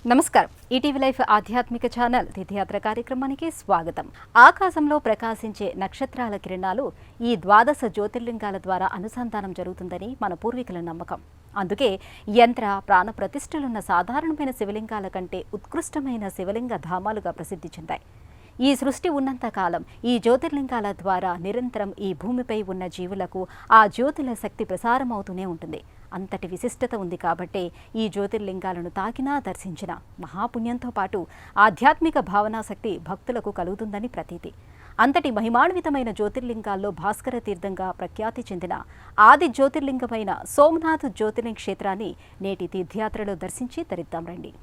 నమస్కారం. ETV life ఆధ్యాత్మిక channel తీర్థయాత్ర కార్యక్రమానికి స్వాగతం. ఆకాశంలో ప్రకాశించే నక్షత్రాల కిరణాలు ఈ ద్వాదశ జ్యోతిర్లింగాల ద్వారా అనుసంధానం జరుగుతుందని మన పూర్వీకుల నమ్మకం. అందుకే యంత్ర ప్రాణ ప్రతిష్ఠలున్న సాధారణమైన శివలింగాల కంటే ఉత్కృష్టమైన శివలింగ ధామాలుగా ప్రసిద్ధి చెందాయి. ఈ సృష్టి ఉన్నంతకాలం ఈ జ్యోతిర్లింగాల ద్వారా నిరంతరం ఈ భూమిపై ఉన్న జీవులకు ఆ జ్యోతుల శక్తి ప్రసారం అవుతూనే ఉంటుంది. అంతటి విశిష్టత ఉంది కాబట్టే ఈ జ్యోతిర్లింగాలను తాకినా దర్శించిన మహాపుణ్యంతో పాటు ఆధ్యాత్మిక భావనాశక్తి భక్తులకు కలుగుతుందని ప్రతీతి. అంతటి మహిమాన్వితమైన జ్యోతిర్లింగాల్లో భాస్కర తీర్థంగా ప్రఖ్యాతి చెందిన ఆది జ్యోతిర్లింగమైన సోమనాథ్ జ్యోతిర్లింగ క్షేత్రాన్ని నేటి తీర్థయాత్రలో దర్శించి తరిద్దాం రండి.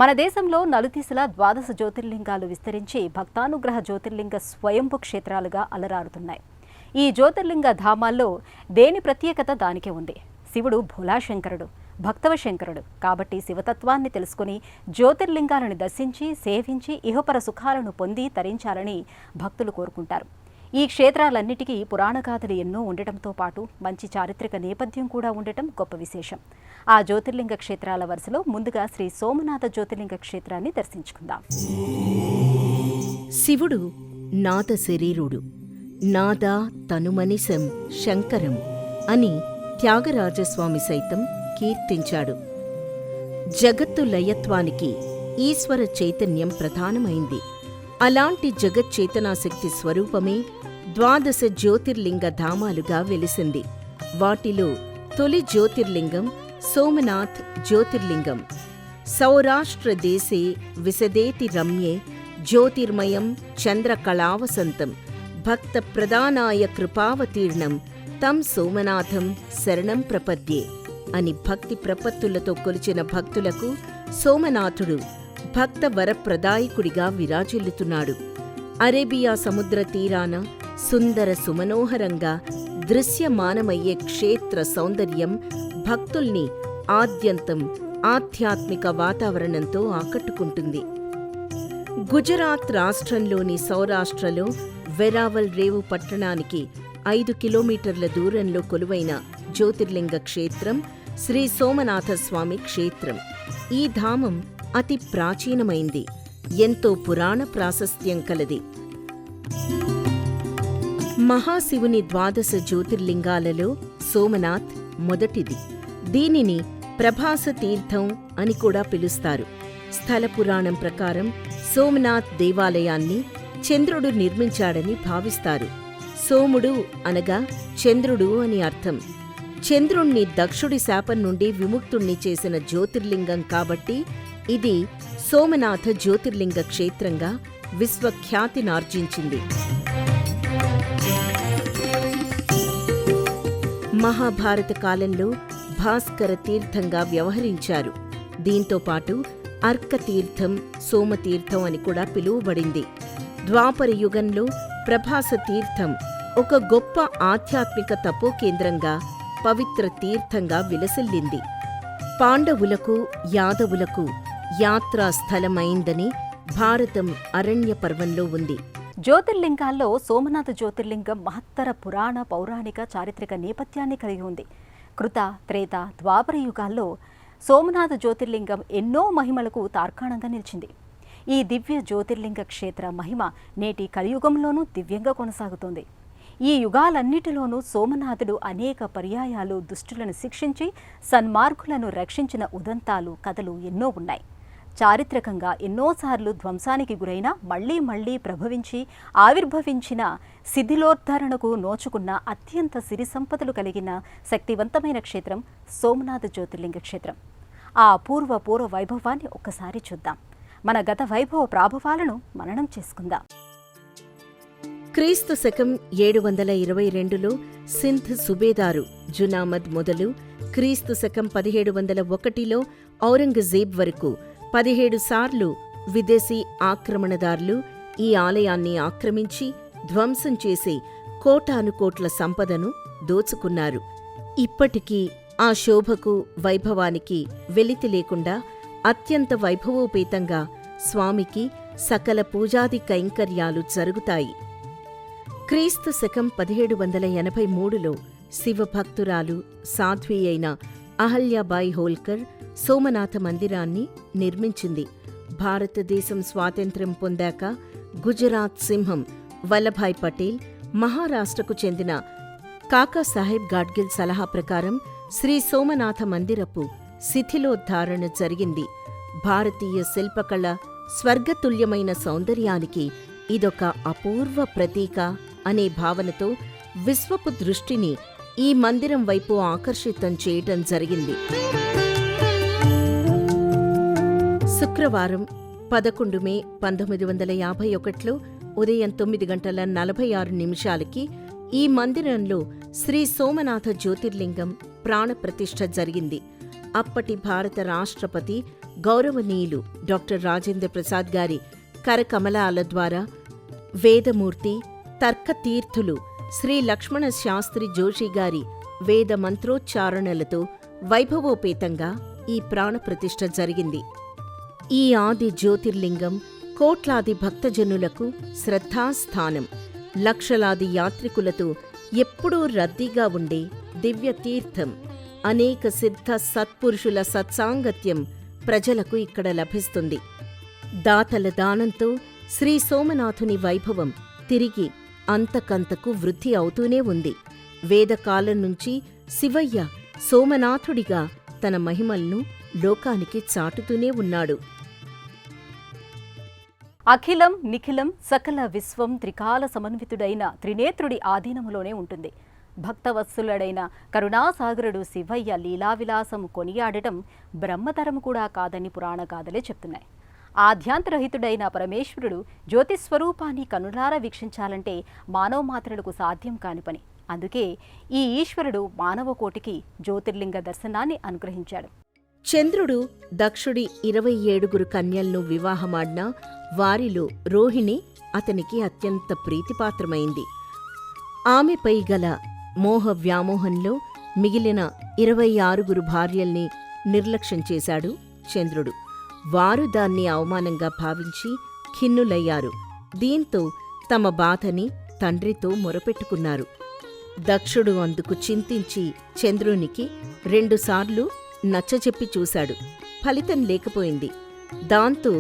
మన దేశంలో నలుదిశలా ద్వాదశ జ్యోతిర్లింగాలు విస్తరించి భక్తానుగ్రహ జ్యోతిర్లింగ స్వయంభు క్షేత్రాలుగా అలరారుతున్నాయి. ఈ జ్యోతిర్లింగ ధామాల్లో దేని ప్రత్యేకత దానికే ఉంది. శివుడు భోలాశంకరుడు, భక్తవ శంకరుడు కాబట్టి శివతత్వాన్ని తెలుసుకుని జ్యోతిర్లింగాలను దర్శించి సేవించి ఇహపర సుఖాలను పొంది తరించాలని భక్తులు కోరుకుంటారు. ఈ క్షేత్రాలన్నిటికీ పురాణగాథలు ఎన్నో ఉండటంతో పాటు మంచి చారిత్రక నేపథ్యం కూడా ఉండటం గొప్ప విశేషం. ఆ జ్యోతిర్లింగ క్షేత్రాల వరుసలో ముందుగా శ్రీ సోమనాథ జ్యోతిర్లింగ క్షేత్రాన్ని దర్శించుకుందాం. శివుడు నాద శరీరుడు, నాద తనుమనిసం శంకరం అని త్యాగరాజస్వామి సైతం కీర్తించాడు. జగత్తు లయత్వానికి ఈశ్వర చైతన్యం ప్రధానమైంది. అలాంటి జగచ్చేతనాశక్తి స్వరూపమే ద్వాదశ జ్యోతిర్లింగ ధామాలుగా వెలిసింది. వాటిలో తొలి జ్యోతిర్లింగం సోమనాథ్ జ్యోతిర్లింగం. సౌరాష్ట్ర దేశే విశదేతి రమ్యే జ్యోతిర్మయం చంద్రకళావసంతం భక్త ప్రదానాయ కృపావతీర్ణం తం సోమనాథం శరణం ప్రపద్యే అని భక్తి ప్రపత్తులతో కొలిచిన భక్తులకు సోమనాథుడు భక్త వరప్రదాయకుడిగా విరాజిల్లుతున్నాడు. అరేబియా సముద్ర తీరాన సుందర సుమనోహరంగా దృశ్యమానమయ్యే క్షేత్ర సౌందర్యం భక్తుల్ని ఆద్యంతం ఆధ్యాత్మిక వాతావరణంతో ఆకట్టుకుంటుంది. గుజరాత్ రాష్ట్రంలోని సౌరాష్ట్రలో వెరావల్ రేవు పట్టణానికి 5 కిలోమీటర్ల దూరంలో కొలువైన జ్యోతిర్లింగ క్షేత్రం శ్రీ సోమనాథ స్వామి క్షేత్రం. ఈ ధామం అతి ప్రాచీనమైంది, ఎంతో పురాణ ప్రాశస్త్యం కలది. మహాశివుని ద్వాదశ జ్యోతిర్లింగాలలో సోమనాథ్ మొదటిది. దీనిని ప్రభాస తీర్థం అని కూడా పిలుస్తారు. స్థల పురాణం ప్రకారం సోమనాథ్ దేవాలయాన్ని చంద్రుడు నిర్మించాడని భావిస్తారు. సోముడు అనగా చంద్రుడు అని అర్థం. చంద్రుణ్ణి దక్షుడి శాపం నుండి విముక్తుణ్ణి చేసిన జ్యోతిర్లింగం కాబట్టి ఇది సోమనాథ జ్యోతిర్లింగ క్షేత్రంగా విశ్వఖ్యాతినార్జించింది. మహాభారత కాలంలో భాస్కర తీర్థంగా వ్యవహరించారు. దీంతోపాటు అర్కతీర్థం, సోమతీర్థం అని కూడా పిలువబడింది. ద్వాపర యుగంలో ప్రభాస తీర్థం ఒక గొప్ప ఆధ్యాత్మిక తపోకేంద్రంగా పవిత్ర తీర్థంగా విలసిల్లింది. పాండవులకు యాదవులకు యాత్రా స్థలమైందని భారతం అరణ్య పర్వంలో ఉంది. జ్యోతిర్లింగాల్లో సోమనాథ జ్యోతిర్లింగం మహత్తర పురాణ పౌరాణిక చారిత్రక నేపథ్యాన్ని కలిగి ఉంది. కృత, త్రేత, ద్వాపర యుగాల్లో సోమనాథ జ్యోతిర్లింగం ఎన్నో మహిమలకు తార్కాణంగా నిలిచింది. ఈ దివ్య జ్యోతిర్లింగ క్షేత్ర మహిమ నేటి కలియుగంలోనూ దివ్యంగా కొనసాగుతోంది. ఈ యుగాలన్నిటిలోనూ సోమనాథుడు అనేక పర్యాయాలు దుష్టులను శిక్షించి సన్మార్గులను రక్షించిన ఉదంతాలు, కథలు ఎన్నో ఉన్నాయి. చారిత్రకంగా ఎన్నోసార్లు ధ్వంసానికి గురైన మళ్లీ మళ్లీ ప్రభవించి ఆవిర్భవించిన శిథిలోద్ధరణకు నోచుకున్న అత్యంత సిరి సంపదలు కలిగిన శక్తివంతమైన క్షేత్రం సోమనాథ జ్యోతిర్లింగ క్షేత్రం. ఆ పూర్వ వైభవాన్ని ఒక్కసారి చూద్దాం. మన గత వైభవ ప్రాభవాలను మననం చేసుకుందాం. క్రీస్తు శకం 722లో సింధ్ సుబేదారు జునామద్ మొదలు క్రీస్తు శకం 1701లో ఔరంగజేబ్ వరకు 17 సార్లు విదేశీ ఆక్రమణదారులు ఈ ఆలయాన్ని ఆక్రమించి ధ్వంసం చేసి కోటానుకోట్ల సంపదను దోచుకున్నారు. ఇప్పటికీ ఆ శోభకు వైభవానికి వెలితి లేకుండా అత్యంత వైభవోపేతంగా స్వామికి సకల పూజాది కైంకర్యాలు జరుగుతాయి. క్రీస్తు శకం 1783లో శివభక్తురాలు సాధ్వి అయిన అహల్యాబాయి హోల్కర్ సోమనాథ మందిరాన్ని నిర్మించింది. భారతదేశం స్వాతంత్ర్యం పొందాక గుజరాత్ సింహం వల్లభాయ్ పటేల్, మహారాష్ట్రకు చెందిన కాకాసాహెబ్ గాడ్గిల్ సలహా ప్రకారం శ్రీ సోమనాథ మందిరపు శిథిలోద్ధారణ జరిగింది. భారతీయ శిల్పకళ స్వర్గతుల్యమైన సౌందర్యానికి ఇదొక అపూర్వ ప్రతీక అనే భావనతో విశ్వపు దృష్టిని ఈ మందిరం వైపు ఆకర్షితం చేయటం జరిగింది. శుక్రవారం 11 మే 1951లో ఉదయం 9:46 ఈ మందిరంలో శ్రీ సోమనాథ జ్యోతిర్లింగం ప్రాణప్రతిష్ఠ జరిగింది. అప్పటి భారత రాష్ట్రపతి గౌరవనీయులు డాక్టర్ రాజేంద్ర ప్రసాద్ గారి కరకమలాల ద్వారా వేదమూర్తి తర్కతీర్థులు శ్రీ లక్ష్మణ శాస్త్రి జోషి గారి వేద మంత్రోచ్చారణలతో వైభవోపేతంగా ఈ ప్రాణప్రతిష్ఠ జరిగింది. ఈ ఆది జ్యోతిర్లింగం కోట్లాది భక్తజనులకు శ్రద్ధాస్థానం. లక్షలాది యాత్రికులతో ఎప్పుడూ రద్దీగా ఉండే దివ్యతీర్థం. అనేక సిద్ధ సత్పురుషుల సత్సాంగత్యం ప్రజలకు ఇక్కడ లభిస్తుంది. దాతల దానంతో శ్రీ సోమనాథుని వైభవం తిరిగి అంతకంతకు వృద్ధి అవుతూనే ఉంది. వేదకాలం నుంచి శివయ్య సోమనాథుడిగా తన మహిమల్ను లోకానికి చాటుతూనే ఉన్నాడు. అఖిలం నిఖిలం సకల విశ్వం త్రికాల సమన్వితుడైన త్రినేత్రుడి ఆధీనములోనే ఉంటుంది. భక్తవత్సలుడైన కరుణాసాగరుడు శివయ్య లీలావిలాసము కొనియాడటం బ్రహ్మతరము కూడా కాదని పురాణగాథలే చెప్తున్నాయి. ఆధ్యాంతరహితుడైన పరమేశ్వరుడు జ్యోతిస్వరూపాన్ని కనులారా వీక్షించాలంటే మానవ మాత్రలకు సాధ్యం కాని పని. అందుకే ఈ ఈశ్వరుడు మానవకోటికి జ్యోతిర్లింగ దర్శనాన్ని అనుగ్రహించాడు. చంద్రుడు దక్షుడి 27 కన్యలను వివాహమాడినా వారిలో రోహిణి అతనికి అత్యంత ప్రీతిపాత్రమైంది. ఆమెపై గల మోహ వ్యామోహంలో మిగిలిన 26 భార్యల్ని నిర్లక్ష్యం చేశాడు చంద్రుడు. వారు దాన్ని అవమానంగా భావించి ఖిన్నులయ్యారు. దీంతో తమ బాధని తండ్రితో మొరపెట్టుకున్నారు. దక్షుడు అందుకు చింతించి చంద్రునికి 2 సార్లు నచ్చజెప్పి చూశాడు. ఫలితం లేకపోయింది. దాంతో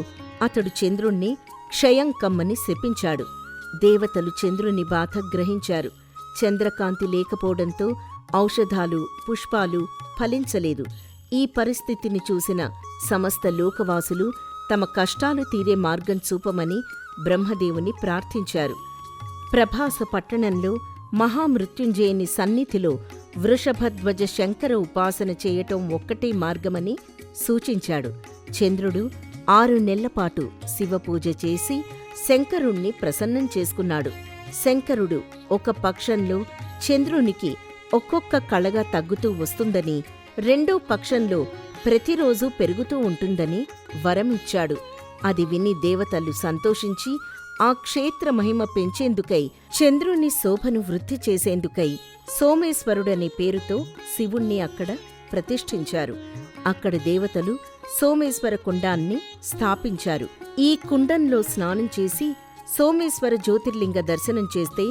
అతడు చంద్రుణ్ణి క్షయం కమ్మని శపించాడు. దేవతలు చంద్రుని బాధ గ్రహించారు. చంద్రకాంతి లేకపోవడంతో ఔషధాలు, పుష్పాలు ఫలించలేదు. ఈ పరిస్థితిని చూసిన సమస్త లోకవాసులు తమ కష్టాలు తీరే మార్గం చూపమని బ్రహ్మదేవుని ప్రార్థించారు. ప్రభాస పట్టణంలో మహామృత్యుంజయుని సన్నిధిలో వృషభధ్వజ శంకర ఉపాసన చేయటం ఒక్కటే మార్గమని సూచించాడు. చంద్రుడు 6 నెలలపాటు శివపూజ చేసి శంకరుణ్ణి ప్రసన్నం చేసుకున్నాడు. శంకరుడు ఒక పక్షంలో చంద్రునికి ఒక్కొక్క కళగా తగ్గుతూ వస్తుందని, రెండో పక్షంలో ప్రతిరోజూ పెరుగుతూ ఉంటుందని వరమిచ్చాడు. అది విని దేవతలు సంతోషించి ఆ క్షేత్ర మహిమ పెంచేందుకై, చంద్రుని శోభను వృద్ధి చేసేందుకై సోమేశ్వరుడనే పేరుతో శివుణ్ణి అక్కడ ప్రతిష్ఠించారు. అక్కడ దేవతలు సోమేశ్వర కుండాన్ని స్థాపించారు. ఈ కుండంలో స్నానం చేసి సోమేశ్వర జ్యోతిర్లింగ దర్శనం చేస్తే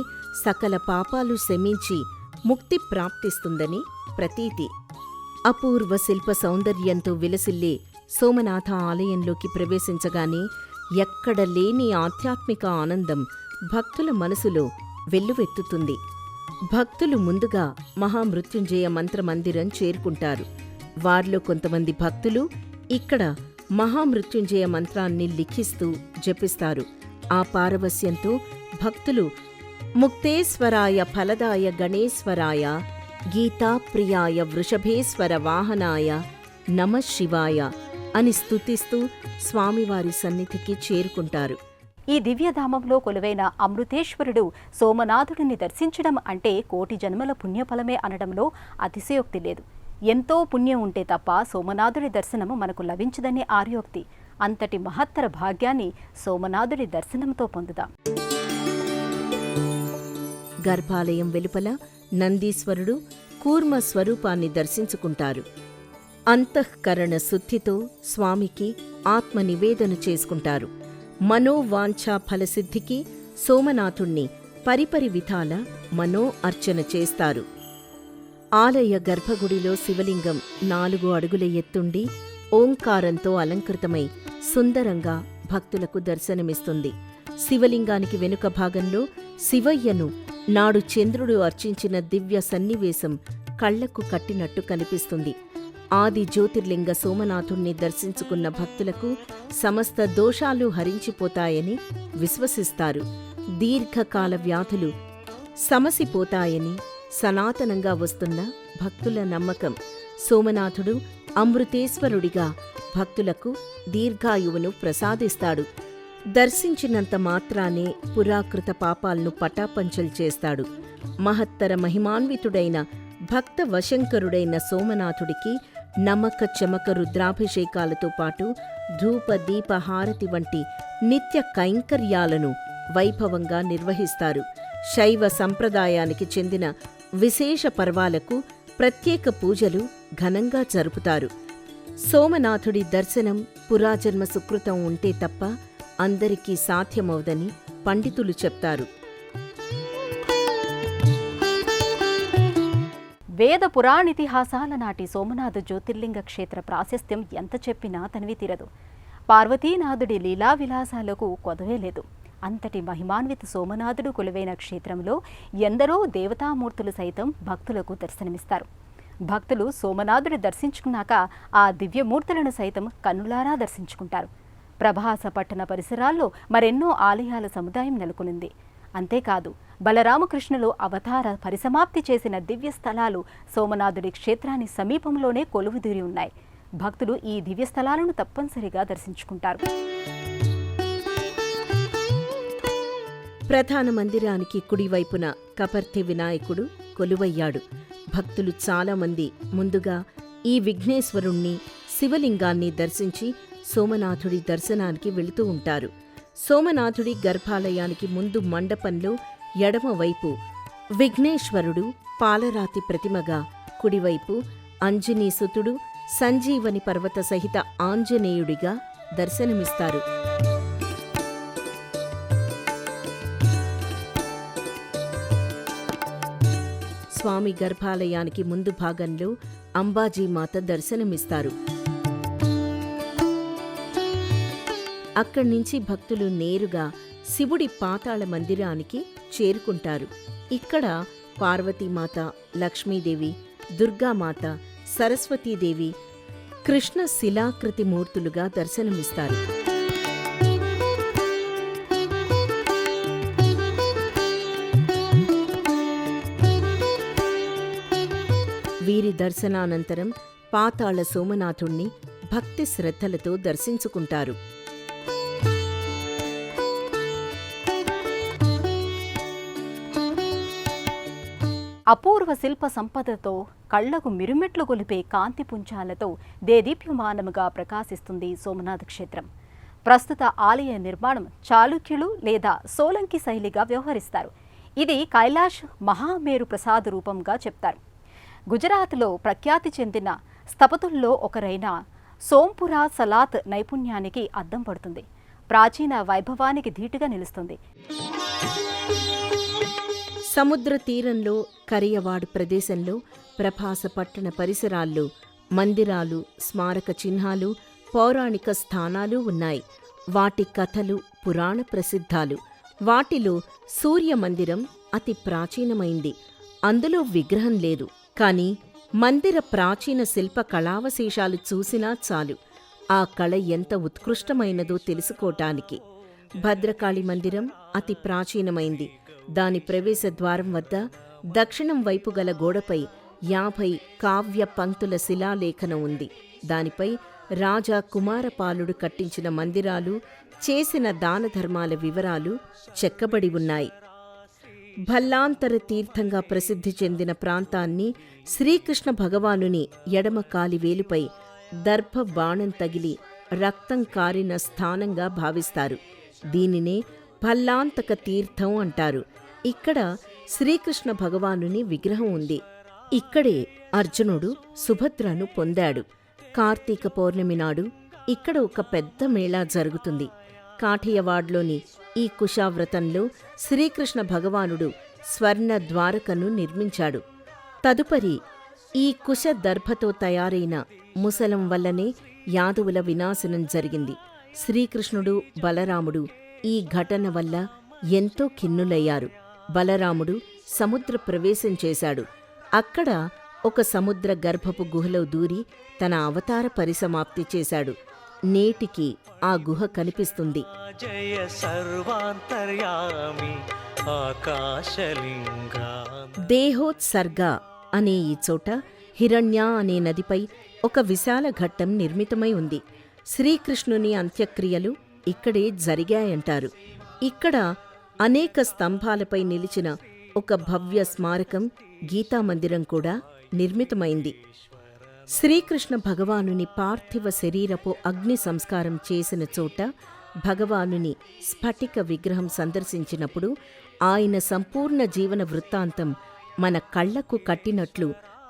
సకల పాపాలు శమించి ముక్తి ప్రాప్తిస్తుందని ప్రతీతి. అపూర్వ శిల్ప సౌందర్యంతో విలసిల్లే సోమనాథ ఆలయంలోకి ప్రవేశించగానే ఎక్కడ లేని ఆధ్యాత్మిక ఆనందం భక్తుల మనసులో వెల్లువెత్తుతుంది. భక్తులు ముందుగా మహామృత్యుంజయ మంత్రమందిరం చేరుకుంటారు. వారిలో కొంతమంది భక్తులు ఇక్కడ మహామృత్యుంజయ మంత్రాన్ని లిఖిస్తూ జపిస్తారు. ఆ పారవస్యంతో భక్తులు ముక్తేశ్వరాయ ఫలదాయ గణేశ్వరాయ గీతాప్రియాయ వృషభేశ్వర వాహనాయ నమః శివాయ అని స్తుతిస్తూ స్వామివారి సన్నిధికి చేరుకుంటారు. ఈ దివ్యధామంలో కొలువైన అమృతేశ్వరుడు సోమనాథుడిని దర్శించడం అంటే కోటి జన్మల పుణ్యఫలమే అనడంలో అతిశయోక్తి లేదు. ఎంతో పుణ్యం ఉంటే తప్ప సోమనాథుడి దర్శనము మనకు లభించదని ఆర్యోక్తి. అంతటి మహత్తర భాగ్యాన్ని సోమనాథుడి దర్శనంతో పొందుదాం. గర్భాలయం వెలుపల నందీశ్వరుడు కూర్మ స్వరూపాన్ని దర్శించుకుంటారు. అంతఃకరణ శుద్ధితో స్వామికి ఆత్మ నివేదన చేసుకుంటారు. మనోవాంఛా ఫలసిద్ధికి సోమనాథుణ్ణి పరిపరి విధాల మనో అర్చన చేస్తారు. ఆలయ గర్భగుడిలో శివలింగం 4 అడుగుల ఎత్తుండి ఓంకారంతో అలంకృతమై సుందరంగా భక్తులకు దర్శనమిస్తుంది. శివలింగానికి వెనుక భాగంలో శివయ్యను నాడు చంద్రుడు అర్చించిన దివ్య సన్నివేశం కళ్లకు కట్టినట్టు కనిపిస్తుంది. ఆది జ్యోతిర్లింగ సోమనాథుణ్ణి దర్శించుకున్న భక్తులకు సమస్త దోషాలు హరించిపోతాయని విశ్వసిస్తారు. దీర్ఘకాల వ్యాధులు సమసిపోతాయని సనాతనంగా వస్తున్న భక్తుల నమ్మకం. సోమనాథుడు అమృతేశ్వరుడిగా భక్తులకు దీర్ఘాయువును ప్రసాదిస్తాడు. దర్శించినంత మాత్రానే పురాకృత పాపాలను పటాపంచలు చేస్తాడు. మహత్తర మహిమాన్వితుడైన భక్త వశంకరుడైన సోమనాథుడికి నమక చమక రుద్రాభిషేకాలతో పాటు ధూప దీప హారతి వంటి నిత్య కైంకర్యాలను వైభవంగా నిర్వహిస్తారు. శైవ సంప్రదాయానికి చెందిన విశేష పర్వాలకు ప్రత్యేక పూజలు ఘనంగా జరుపుతారు. సోమనాథుడి దర్శనం పురాజన్మ సుకృతం ఉంటే తప్ప అందరికీ సాధ్యమవుదని పండితులు చెప్తారు. వేద పురాణితిహాసాల నాటి సోమనాథ జ్యోతిర్లింగ క్షేత్ర ప్రాశస్త్యం ఎంత చెప్పినా తనివి తీరదు. పార్వతీనాథుడి లీలా విలాసాలకు కొదవే లేదు. అంతటి మహిమాన్విత సోమనాథుడు కొలువైన క్షేత్రంలో ఎందరో దేవతామూర్తులు సైతం భక్తులకు దర్శనమిస్తారు. భక్తులు సోమనాథుడి దర్శించుకున్నాక ఆ దివ్యమూర్తులను సైతం కన్నులారా దర్శించుకుంటారు. ప్రభాస పట్టణ పరిసరాల్లో మరెన్నో ఆలయాల సముదాయం నెలకొనింది. అంతేకాదు బలరామకృష్ణులు అవతార పరిసమాప్తి చేసిన దివ్య స్థలాలు సోమనాథుడి క్షేత్రాన్ని సమీపంలోనే కొలువుదీరి ఉన్నాయి. భక్తులు ఈ దివ్య స్థలాలను తప్పనిసరిగా దర్శించుకుంటారు. ప్రధాన మందిరానికి కుడివైపున కపర్తి వినాయకుడు కొలువయ్యాడు. భక్తులు చాలామంది ముందుగా ఈ విఘ్నేశ్వరుణ్ణి, శివలింగాన్ని దర్శించి సోమనాథుడి దర్శనానికి వెళుతూ ఉంటారు. సోమనాథుడి గర్భాలయానికి ముందు మండపంలో ఎడమవైపు విఘ్నేశ్వరుడు పాలరాతి ప్రతిమగా, కుడివైపు అంజనీసుతుడు సంజీవని పర్వత సహిత ఆంజనేయుడిగా దర్శనమిస్తారు. స్వామి గర్భాలయానికి ముందు భాగంలో అంబాజీమాత దర్శనమిస్తారు. అక్కడ్నుంచి భక్తులు నేరుగా శివుడి పాతాళ మందిరానికి చేరుకుంటారు. ఇక్కడ పార్వతీమాత, లక్ష్మీదేవి, దుర్గామాత, సరస్వతీదేవి కృష్ణ శిలాకృతి మూర్తులుగా దర్శనమిస్తారు. వీరి దర్శనానంతరం పాతాళ సోమనాథుణ్ణి భక్తి శ్రద్ధలతో దర్శించుకుంటారు. అపూర్వ శిల్ప సంపదతో కళ్లకు మిరుమెట్లు గొలిపే కాంతి పుంజాలతో దేదీప్యమానముగా ప్రకాశిస్తుంది సోమనాథ క్షేత్రం. ప్రస్తుత ఆలయ నిర్మాణం చాళుక్యులు లేదా సోలంకి శైలిగా వ్యవహరిస్తారు. ఇది కైలాష్ మహామేరు ప్రసాద రూపంగా చెప్తారు. గుజరాత్లో ప్రఖ్యాతి చెందిన స్థపతుల్లో ఒకరైన సోంపురా సలాత్ నైపుణ్యానికి అద్దం పడుతుంది. ప్రాచీన వైభవానికి ధీటుగా నిలుస్తుంది. సముద్ర తీరంలో కరియవాడ్ ప్రదేశంలో ప్రభాస పట్టణ పరిసరాల్లో మందిరాలు, స్మారక చిహ్నాలు, పౌరాణిక స్థానాలు ఉన్నాయి. వాటి కథలు పురాణ ప్రసిద్ధాలు. వాటిలో సూర్య మందిరం అతి ప్రాచీనమైంది. అందులో విగ్రహం లేదు. కాని మందిర ప్రాచీన శిల్ప కళావశేషాలు చూసినా చాలు ఆ కళ ఎంత ఉత్కృష్టమైనదో తెలుసుకోటానికి. భద్రకాళి మందిరం అతి ప్రాచీనమైంది. దాని ప్రవేశ ద్వారం వద్ద దక్షిణం వైపు గల గోడపై 50 కావ్య పంక్తుల శిలాలేఖనం ఉంది. దానిపై రాజా కుమారపాలుడు కట్టించిన మందిరాలు, చేసిన దానధర్మాల వివరాలు చెక్కబడి ఉన్నాయి. భల్లాంతర తీర్థంగా ప్రసిద్ధి చెందిన ప్రాంతాన్ని శ్రీకృష్ణ భగవానుని ఎడమ కాలివేలుపై దర్భ బాణం తగిలి రక్తం కారిన స్థానంగా భావిస్తారు. దీనినే భల్లాంతక తీర్థం అంటారు. ఇక్కడ శ్రీకృష్ణ భగవానుని విగ్రహం ఉంది. ఇక్కడే అర్జునుడు సుభద్రను పొందాడు. కార్తీక పౌర్ణమి నాడు ఇక్కడ ఒక పెద్ద మేళా జరుగుతుంది. కాఠియవాడ్లోని ఈ కుశావ్రతంలో శ్రీకృష్ణ భగవానుడు స్వర్ణ ద్వారకను నిర్మించాడు. తదుపరి ఈ కుశ దర్భతో తయారైన ముసలం వల్లనే యాదవుల వినాశనం జరిగింది. శ్రీకృష్ణుడు, బలరాముడు ఈ ఘటన వల్ల ఎంతో ఖిన్నులయ్యారు. బలరాముడు సముద్ర ప్రవేశం చేశాడు. అక్కడ ఒక సముద్ర గర్భపు గుహలో దూరి తన అవతార పరిసమాప్తి చేశాడు. నేటికి ఆ గుహ కనిపిస్తుంది. జయ సర్వాంతర్యామి ఆకాశలింగా. దేహోత్సర్గ అనే ఈ చోట హిరణ్య అనే నదిపై ఒక విశాల ఘట్టం నిర్మితమై ఉంది. శ్రీకృష్ణుని అంత్యక్రియలు ఇక్కడే జరిగాయంటారు. ఇక్కడ అనేక స్తంభాలపై నిలిచిన ఒక భవ్య స్మారకం, గీతామందిరం కూడా నిర్మితమైంది. శ్రీకృష్ణ భగవానుని పార్థివ శరీరపు అగ్ని సంస్కారం చేసిన చోట భగవానుని స్ఫటిక విగ్రహం సందర్శించినప్పుడు ఆయన సంపూర్ణ జీవన వృత్తాంతం మన కళ్లకు కట్టినట్లు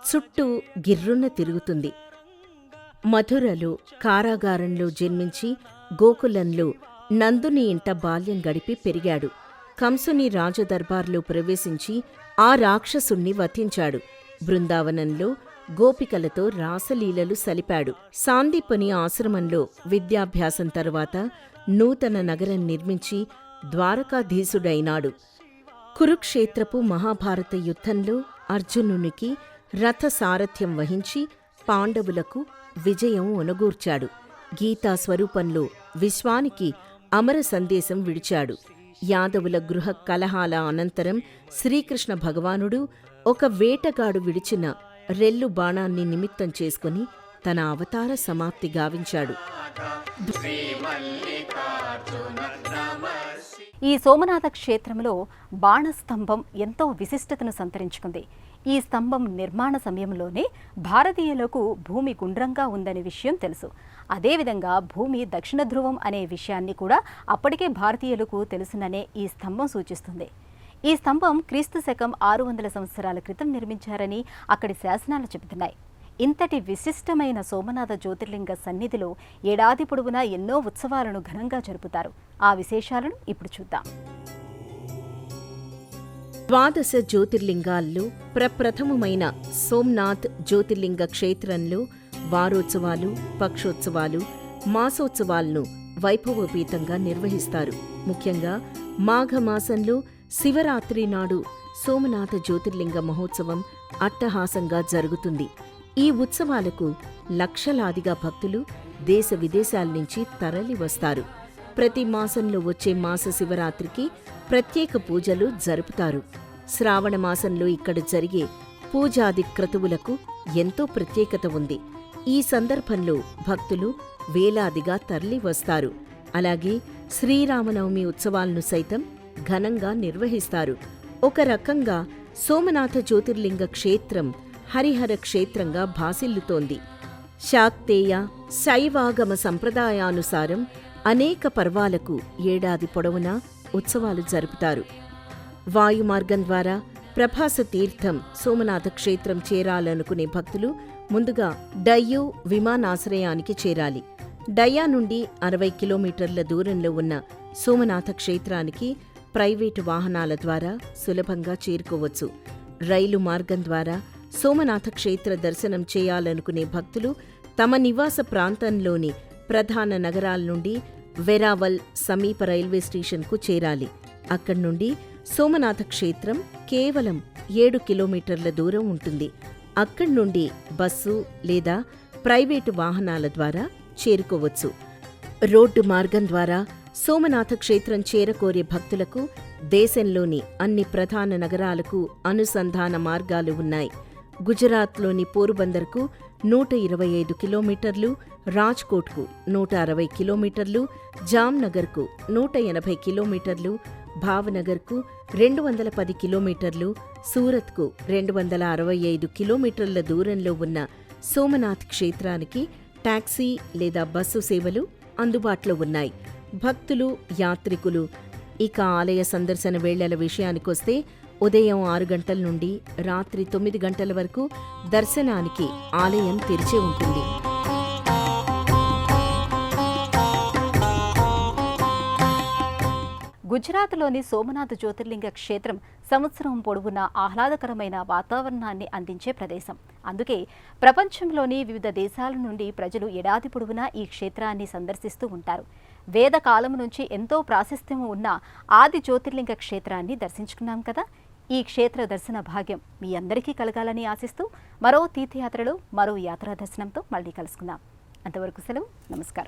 చుట్టూ గిర్రున తిరుగుతుంది. మధురలో కారాగారంలో జన్మించి గోకులంలో నందుని ఇంట బాల్యం గడిపి పెరిగాడు. కంసుని రాజదర్బార్లో ప్రవేశించి ఆ రాక్షసుణ్ణి వధించాడు. బృందావనంలో గోపికలతో రాసలీలలు సలిపాడు. సాందీపని ఆశ్రమంలో విద్యాభ్యాసం తరువాత నూతన నగరం నిర్మించి ద్వారకాధీశుడైనాడు. కురుక్షేత్రపు మహాభారత యుద్ధంలో అర్జునునికి రథ సారథ్యం వహించి పాండవులకు విజయం ఒనగూర్చాడు. గీతా స్వరూపంలో విశ్వానికి అమర సందేశం విడిచాడు. యాదవుల గృహ కలహాల అనంతరం శ్రీకృష్ణ భగవానుడు ఒక వేటగాడు విడిచిన రెల్లు బాణాన్ని నిమిత్తం చేసుకుని తన అవతార సమాప్తి గావించాడు. ఈ సోమనాథ క్షేత్రంలో బాణస్తంభం ఎంతో విశిష్టతను సంతరించుకుంది. ఈ స్తంభం నిర్మాణ సమయంలోనే భారతీయులకు భూమి గుండ్రంగా ఉందనే విషయం తెలుసు. అదేవిధంగా భూమి దక్షిణ ధ్రువం అనే విషయాన్ని కూడా అప్పటికే భారతీయులకు తెలుసుననే ఈ స్తంభం సూచిస్తుంది. ఈ స్తంభం క్రీస్తు శకం 600 సంవత్సరాల క్రితం నిర్మించారని అక్కడి శాసనాలు చెబుతున్నాయి. ఇంతటి విశిష్టమైన సోమనాథ జ్యోతిర్లింగ సన్నిధిలో ఏడాది పొడవునా ఎన్నో ఉత్సవాలను ఘనంగా జరుపుతారు. ఆ విశేషాలను ఇప్పుడు చూద్దాం. ద్వాదశ జ్యోతిర్లింగాల్లో ప్రప్రథమమైన సోమనాథ్ జ్యోతిర్లింగ క్షేత్రంలో వారోత్సవాలు, పక్షోత్సవాలు, మాసోత్సవాలను వైభవోపేతంగా నిర్వహిస్తారు. ముఖ్యంగా మాఘమాసంలో శివరాత్రి నాడు సోమనాథ జ్యోతిర్లింగ మహోత్సవం అట్టహాసంగా జరుగుతుంది. ఈ ఉత్సవాలకు లక్షలాదిగా భక్తులు దేశ విదేశాల నుంచి తరలి వస్తారు. ప్రతి మాసంలో వచ్చే మాస శివరాత్రికి ప్రత్యేక పూజలు జరుపుతారు. శ్రావణ మాసంలో ఇక్కడ జరిగే పూజాది క్రతువులకు ఎంతో ప్రత్యేకత ఉంది. ఈ సందర్భంలో భక్తులు వేలాదిగా తరలి వస్తారు. అలాగే శ్రీరామనవమి ఉత్సవాలను సైతం ఘనంగా నిర్వహిస్తారు. ఒక రకంగా సోమనాథ జ్యోతిర్లింగ క్షేత్రం హరిహర క్షేత్రంగా భాసిల్లుతోంది. శాక్తేయ శైవాగమ సంప్రదాయానుసారం అనేక పర్వాలకు ఏడాది పొడవునా ఉత్సవాలు జరుపుతారు. వాయుమార్గం ద్వారా ప్రభాస తీర్థం సోమనాథ క్షేత్రం చేరాలనుకునే భక్తులు ముందుగా డయ్యూ విమానాశ్రయానికి చేరాలి. డయ్యా నుండి 60 కిలోమీటర్ల దూరంలో ఉన్న సోమనాథ క్షేత్రానికి ప్రైవేటు వాహనాల ద్వారా సులభంగా చేరుకోవచ్చు. రైలు మార్గం ద్వారా సోమనాథ క్షేత్ర దర్శనం చేయాలనుకునే భక్తులు తమ నివాస ప్రాంతంలోని ప్రధాన నగరాల నుండి వెరావల్ సమీప రైల్వే స్టేషన్కు చేరాలి. అక్కడి నుండి సోమనాథ క్షేత్రం కేవలం 7 కిలోమీటర్ల దూరం ఉంటుంది. అక్కడి నుండి బస్సు లేదా ప్రైవేటు వాహనాల ద్వారా చేరుకోవచ్చు. రోడ్డు మార్గం ద్వారా సోమనాథ క్షేత్రం చేరకోరే భక్తులకు దేశంలోని అన్ని ప్రధాన నగరాలకు అనుసంధాన మార్గాలు ఉన్నాయి. గుజరాత్లోని పోరుబందర్కు 125 కిలోమీటర్లు, రాజ్కోట్కు 160 కిలోమీటర్లు, జామ్నగర్కు 180 కిలోమీటర్లు, భావనగర్కు 210 కిలోమీటర్లు, సూరత్కు 265 కిలోమీటర్ల దూరంలో ఉన్న సోమనాథ్ క్షేత్రానికి టాక్సీ లేదా బస్సు సేవలు అందుబాటులో ఉన్నాయి. భక్తులు, యాత్రికులు ఇక ఆలయ సందర్శన వేళల విషయానికొస్తే ఉదయం 6 గంటల నుండి రాత్రి 9 గంటల వరకు దర్శనానికి ఆలయం తెరిచే ఉంటుంది. గుజరాత్లోని సోమనాథ్ జ్యోతిర్లింగ క్షేత్రం సంవత్సరం పొడవునా ఆహ్లాదకరమైన వాతావరణాన్ని అందించే ప్రదేశం. అందుకే ప్రపంచంలోని వివిధ దేశాల నుండి ప్రజలు ఏడాది పొడవునా ఈ క్షేత్రాన్ని సందర్శిస్తూ ఉంటారు. వేదకాలం నుంచి ఎంతో ప్రాశస్త్యం ఉన్న ఆది జ్యోతిర్లింగ క్షేత్రాన్ని దర్శించుకున్నాం కదా. ఈ క్షేత్ర దర్శన భాగ్యం మీ అందరికీ కలగాలని ఆశిస్తూ మరో తీర్థయాత్రలో మరో యాత్రా దర్శనంతో మళ్ళీ కలుసుకుందాం. అంతవరకు సెలవు. నమస్కారం.